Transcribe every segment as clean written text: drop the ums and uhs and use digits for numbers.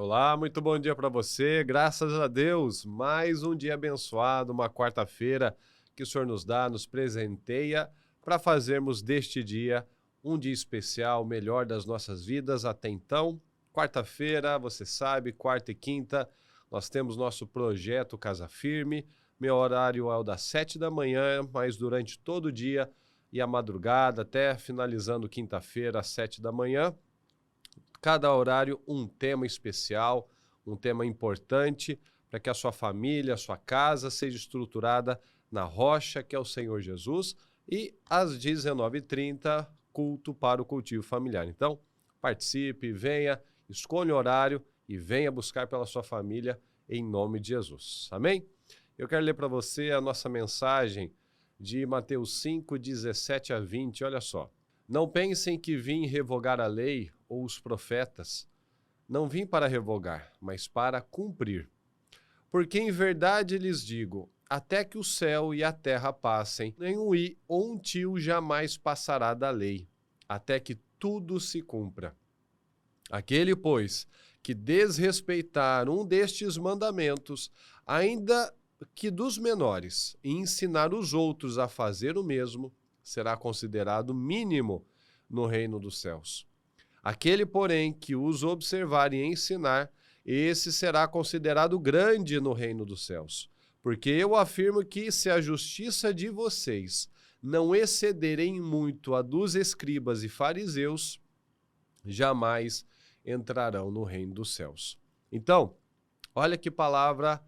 Olá, muito bom dia para você. Graças a Deus, mais um dia abençoado, uma quarta-feira que o Senhor nos dá, nos presenteia para fazermos deste dia um dia especial, o melhor das nossas vidas até então. Quarta-feira, você sabe, quarta e quinta, nós temos nosso projeto Casa Firme. Meu horário é o das 7 da manhã, mas durante todo o dia e a madrugada, até finalizando quinta-feira às 7 da manhã. Cada horário um tema especial, um tema importante para que a sua família, a sua casa seja estruturada na rocha que é o Senhor Jesus. E às 19h30, culto para o cultivo familiar. Então, participe, venha, escolha o horário e venha buscar pela sua família em nome de Jesus. Amém? Eu quero ler para você a nossa mensagem de Mateus 5, 17 a 20. Olha só. Não pensem que vim revogar a lei ou os profetas. Não vim para revogar, mas para cumprir. Porque em verdade lhes digo, até que o céu e a terra passem, nenhum i ou um tio jamais passará da lei, até que tudo se cumpra. Aquele, pois, que desrespeitar um destes mandamentos, ainda que dos menores, e ensinar os outros a fazer o mesmo, será considerado mínimo no reino dos céus. Aquele, porém, que os observar e ensinar, esse será considerado grande no reino dos céus. Porque eu afirmo que se a justiça de vocês não excederem muito a dos escribas e fariseus, jamais entrarão no reino dos céus. Então, olha que palavra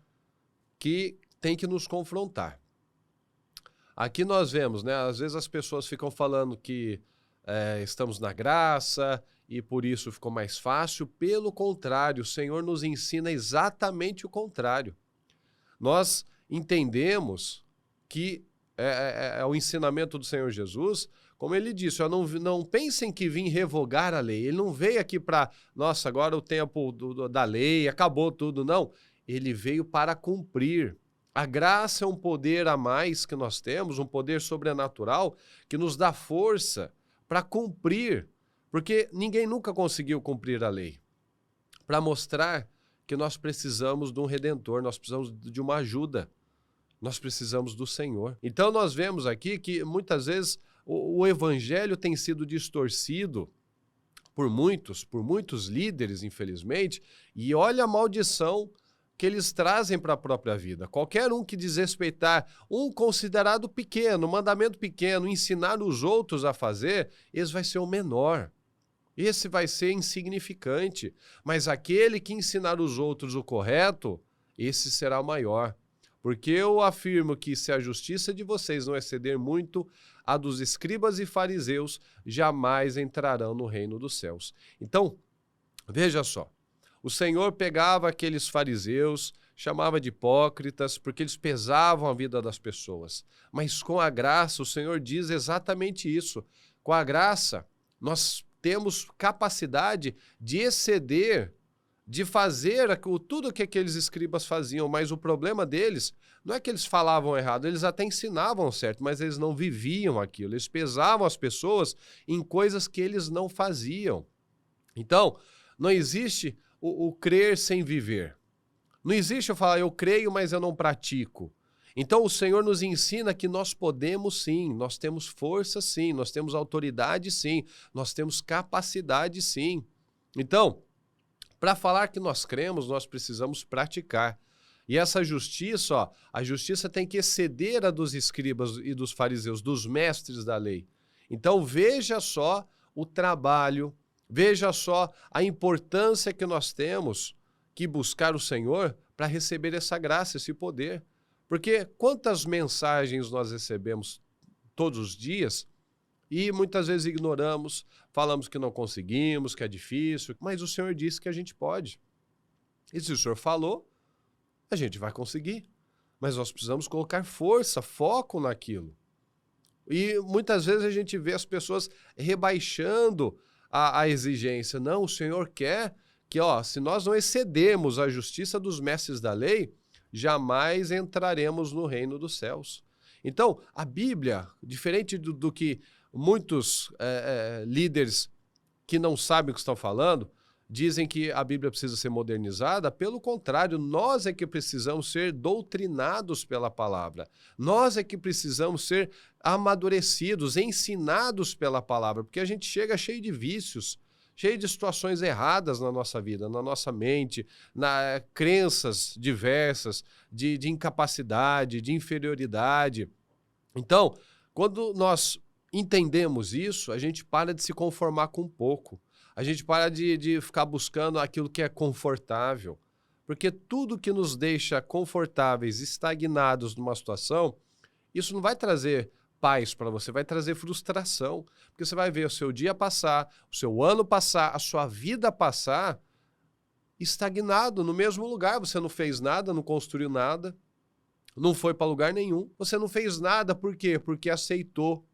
que tem que nos confrontar. Aqui nós vemos, né? Às vezes as pessoas ficam falando que estamos na graça e por isso ficou mais fácil. Pelo contrário, o Senhor nos ensina exatamente o contrário. Nós entendemos que é o ensinamento do Senhor Jesus, como ele disse, não pensem que vim revogar a lei. Ele não veio aqui para, nossa, agora o tempo da lei, acabou tudo. Não, ele veio para cumprir. A graça é um poder a mais que nós temos, um poder sobrenatural que nos dá força para cumprir, porque ninguém nunca conseguiu cumprir a lei. Para mostrar que nós precisamos de um redentor, nós precisamos de uma ajuda, nós precisamos do Senhor. Então nós vemos aqui que muitas vezes o evangelho tem sido distorcido por muitos líderes, infelizmente, e olha a maldição que eles trazem para a própria vida. Qualquer um que desrespeitar um considerado pequeno, mandamento pequeno, ensinar os outros a fazer, esse vai ser o menor. Esse vai ser insignificante. Mas aquele que ensinar os outros o correto, esse será o maior. Porque eu afirmo que se a justiça de vocês não exceder muito a dos escribas e fariseus, jamais entrarão no reino dos céus. Então, veja só. O Senhor pegava aqueles fariseus, chamava de hipócritas, porque eles pesavam a vida das pessoas. Mas com a graça, o Senhor diz exatamente isso. Com a graça, nós temos capacidade de exceder, de fazer tudo o que aqueles escribas faziam, mas o problema deles não é que eles falavam errado, eles até ensinavam certo, mas eles não viviam aquilo, eles pesavam as pessoas em coisas que eles não faziam. Então, não existe o crer sem viver. Não existe eu falar, eu creio, mas eu não pratico. Então o Senhor nos ensina que nós podemos sim, nós temos força sim, nós temos autoridade sim, nós temos capacidade sim. Então, para falar que nós cremos, nós precisamos praticar. E essa justiça, a justiça tem que exceder a dos escribas e dos fariseus, dos mestres da lei. Então veja só o trabalho, veja só a importância que nós temos que buscar o Senhor para receber essa graça, esse poder. Porque quantas mensagens nós recebemos todos os dias e muitas vezes ignoramos, falamos que não conseguimos, que é difícil, mas o Senhor disse que a gente pode. E se o Senhor falou, a gente vai conseguir. Mas nós precisamos colocar força, foco naquilo. E muitas vezes a gente vê as pessoas rebaixando a exigência. Não, o Senhor quer que, se nós não excedermos a justiça dos mestres da lei, jamais entraremos no reino dos céus. Então, a Bíblia, diferente do que muitos líderes que não sabem o que estão falando, dizem que a Bíblia precisa ser modernizada. Pelo contrário, nós é que precisamos ser doutrinados pela palavra. Nós é que precisamos ser amadurecidos, ensinados pela palavra, porque a gente chega cheio de vícios, cheio de situações erradas na nossa vida, na nossa mente, crenças diversas, de incapacidade, de inferioridade. Então, quando nós entendemos isso, a gente para de se conformar com pouco. A gente para de ficar buscando aquilo que é confortável. Porque tudo que nos deixa confortáveis, estagnados numa situação, isso não vai trazer paz para você, vai trazer frustração. Porque você vai ver o seu dia passar, o seu ano passar, a sua vida passar estagnado no mesmo lugar. Você não fez nada, não construiu nada, não foi para lugar nenhum. Você não fez nada, por quê? Porque aceitou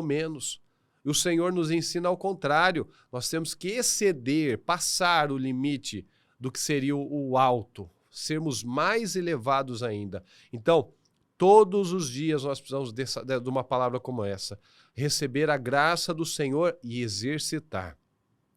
menos. E o Senhor nos ensina ao contrário. Nós temos que exceder, passar o limite do que seria o alto, sermos mais elevados ainda. Então, todos os dias nós precisamos de uma palavra como essa. Receber a graça do Senhor e exercitar.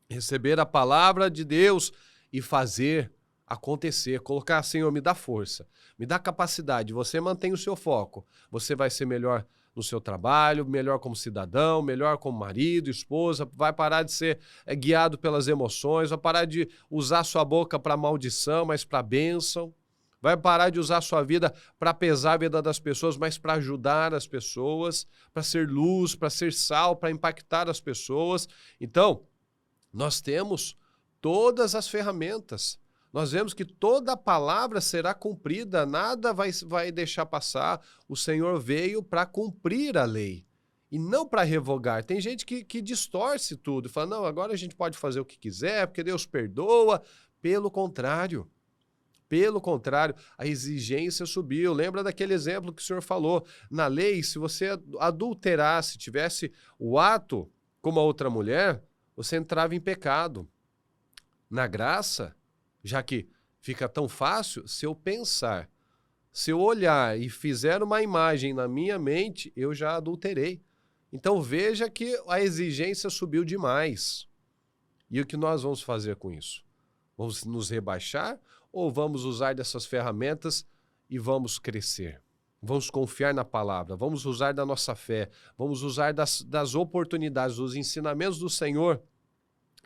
Receber a palavra de Deus e fazer acontecer. Colocar, Senhor, me dá força, me dá capacidade. Você mantém o seu foco. Você vai ser melhor no seu trabalho, melhor como cidadão, melhor como marido, esposa, vai parar de ser guiado pelas emoções, vai parar de usar sua boca para maldição, mas para bênção, vai parar de usar sua vida para pesar a vida das pessoas, mas para ajudar as pessoas, para ser luz, para ser sal, para impactar as pessoas. Então, nós temos todas as ferramentas. Nós vemos que toda a palavra será cumprida, nada vai deixar passar. O Senhor veio para cumprir a lei e não para revogar. Tem gente que distorce tudo e fala, não, agora a gente pode fazer o que quiser, porque Deus perdoa. Pelo contrário, a exigência subiu. Lembra daquele exemplo que o Senhor falou? Na lei, se você adulterasse, tivesse o ato com uma outra mulher, você entrava em pecado. Na graça, já que fica tão fácil, se eu pensar, se eu olhar e fizer uma imagem na minha mente, eu já adulterei. Então veja que a exigência subiu demais. E o que nós vamos fazer com isso? Vamos nos rebaixar ou vamos usar dessas ferramentas e vamos crescer? Vamos confiar na palavra, vamos usar da nossa fé, vamos usar das oportunidades, dos ensinamentos do Senhor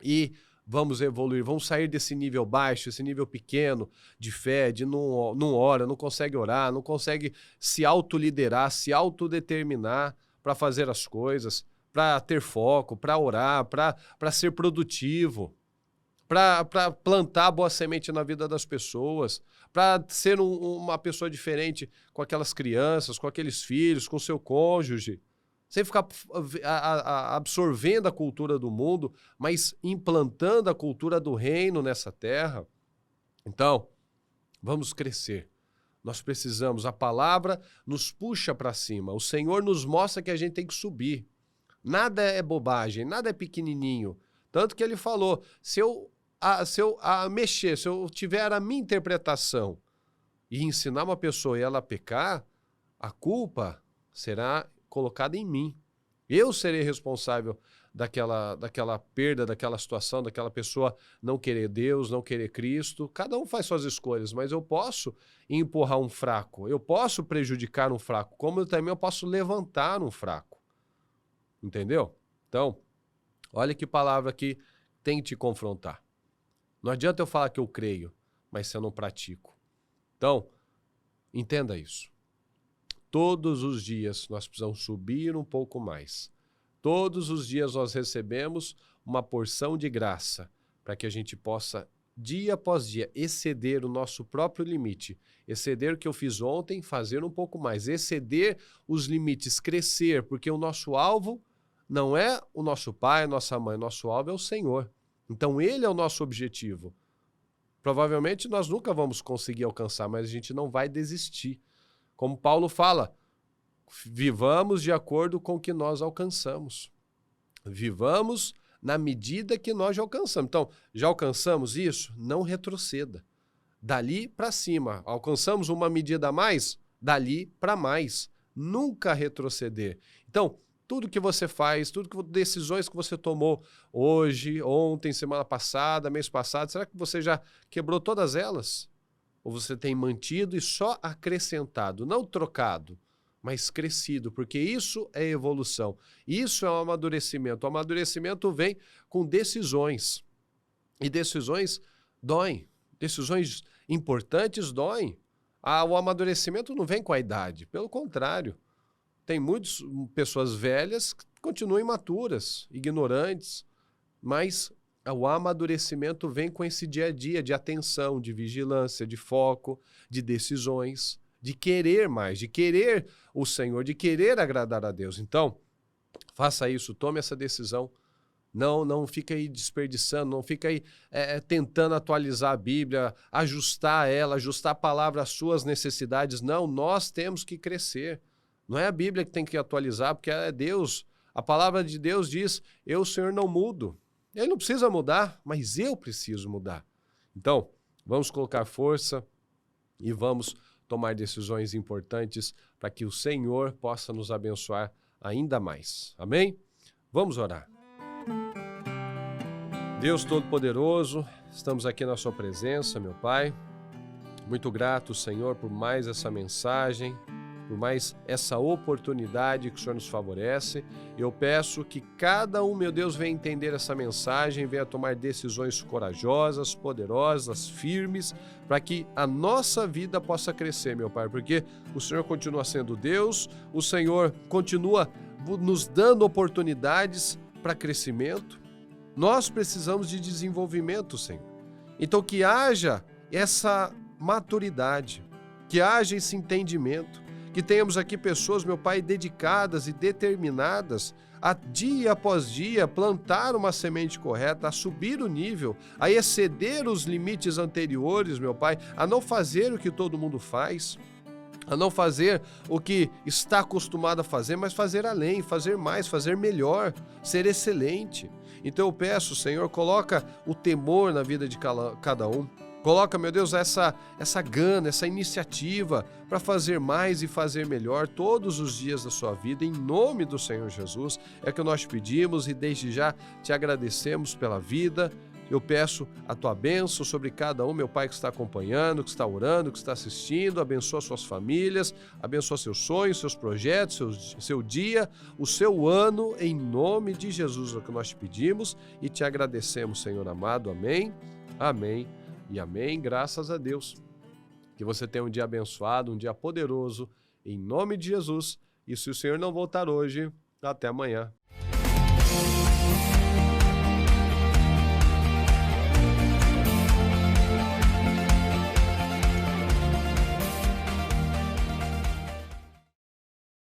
e vamos evoluir, vamos sair desse nível baixo, esse nível pequeno de fé, de não ora, não consegue orar, não consegue se autoliderar, se autodeterminar para fazer as coisas, para ter foco, para orar, para ser produtivo, para plantar boa semente na vida das pessoas, para ser uma pessoa diferente com aquelas crianças, com aqueles filhos, com seu cônjuge. Sem ficar absorvendo a cultura do mundo, mas implantando a cultura do reino nessa terra. Então, vamos crescer. Nós precisamos, a palavra nos puxa para cima. O Senhor nos mostra que a gente tem que subir. Nada é bobagem, nada é pequenininho. Tanto que ele falou, se eu mexer, se eu tiver a minha interpretação e ensinar uma pessoa e ela pecar, a culpa será colocada em mim. Eu serei responsável daquela perda, daquela situação, daquela pessoa não querer Deus, não querer Cristo. Cada um faz suas escolhas, mas eu posso empurrar um fraco, eu posso prejudicar um fraco, como eu também posso levantar um fraco. Entendeu? Então, olha que palavra que tem que te confrontar. Não adianta eu falar que eu creio, mas se eu não pratico. Então, entenda isso. Todos os dias nós precisamos subir um pouco mais. Todos os dias nós recebemos uma porção de graça para que a gente possa, dia após dia, exceder o nosso próprio limite. Exceder o que eu fiz ontem, fazer um pouco mais. Exceder os limites, crescer, porque o nosso alvo não é o nosso pai, a nossa mãe. Nosso alvo é o Senhor. Então ele é o nosso objetivo. Provavelmente nós nunca vamos conseguir alcançar, mas a gente não vai desistir. Como Paulo fala, vivamos de acordo com o que nós alcançamos. Vivamos na medida que nós já alcançamos. Então, já alcançamos isso? Não retroceda. Dali para cima. Alcançamos uma medida a mais? Dali para mais. Nunca retroceder. Então, tudo que você faz, decisões que você tomou hoje, ontem, semana passada, mês passado, será que você já quebrou todas elas? Ou você tem mantido e só acrescentado, não trocado, mas crescido, porque isso é evolução, isso é um amadurecimento. O amadurecimento vem com decisões, e decisões doem, decisões importantes doem. O amadurecimento não vem com a idade, pelo contrário. Tem muitas pessoas velhas que continuam imaturas, ignorantes, mas o amadurecimento vem com esse dia a dia de atenção, de vigilância, de foco, de decisões, de querer mais, de querer o Senhor, de querer agradar a Deus. Então, faça isso, tome essa decisão. Não fica aí desperdiçando, não fica aí tentando atualizar a Bíblia, ajustar ela, ajustar a palavra às suas necessidades. Não, nós temos que crescer. Não é a Bíblia que tem que atualizar, porque é Deus. A palavra de Deus diz, eu, Senhor, não mudo. Ele não precisa mudar, mas eu preciso mudar. Então, vamos colocar força e vamos tomar decisões importantes para que o Senhor possa nos abençoar ainda mais. Amém? Vamos orar. Deus Todo-Poderoso, estamos aqui na sua presença, meu Pai. Muito grato, Senhor, por mais essa mensagem, por mais essa oportunidade que o Senhor nos favorece. Eu peço que cada um, meu Deus, venha entender essa mensagem, venha tomar decisões corajosas, poderosas, firmes, para que a nossa vida possa crescer, meu Pai, porque o Senhor continua sendo Deus, o Senhor continua nos dando oportunidades para crescimento. Nós precisamos de desenvolvimento, Senhor. Então que haja essa maturidade, que haja esse entendimento, que tenhamos aqui pessoas, meu Pai, dedicadas e determinadas a dia após dia plantar uma semente correta, a subir o nível, a exceder os limites anteriores, meu Pai, a não fazer o que todo mundo faz, a não fazer o que está acostumado a fazer, mas fazer além, fazer mais, fazer melhor, ser excelente. Então eu peço, Senhor, coloca o temor na vida de cada um. Coloca, meu Deus, essa gana, essa iniciativa para fazer mais e fazer melhor todos os dias da sua vida, em nome do Senhor Jesus. É que nós pedimos e desde já te agradecemos pela vida. Eu peço a tua bênção sobre cada um, meu Pai, que está acompanhando, que está orando, que está assistindo. Abençoa suas famílias, abençoa seus sonhos, seus projetos, seu dia, o seu ano, em nome de Jesus, é o que nós te pedimos e te agradecemos, Senhor amado. Amém, amém e amém. Graças a Deus. Que você tenha um dia abençoado, um dia poderoso, em nome de Jesus. E se o Senhor não voltar hoje, até amanhã.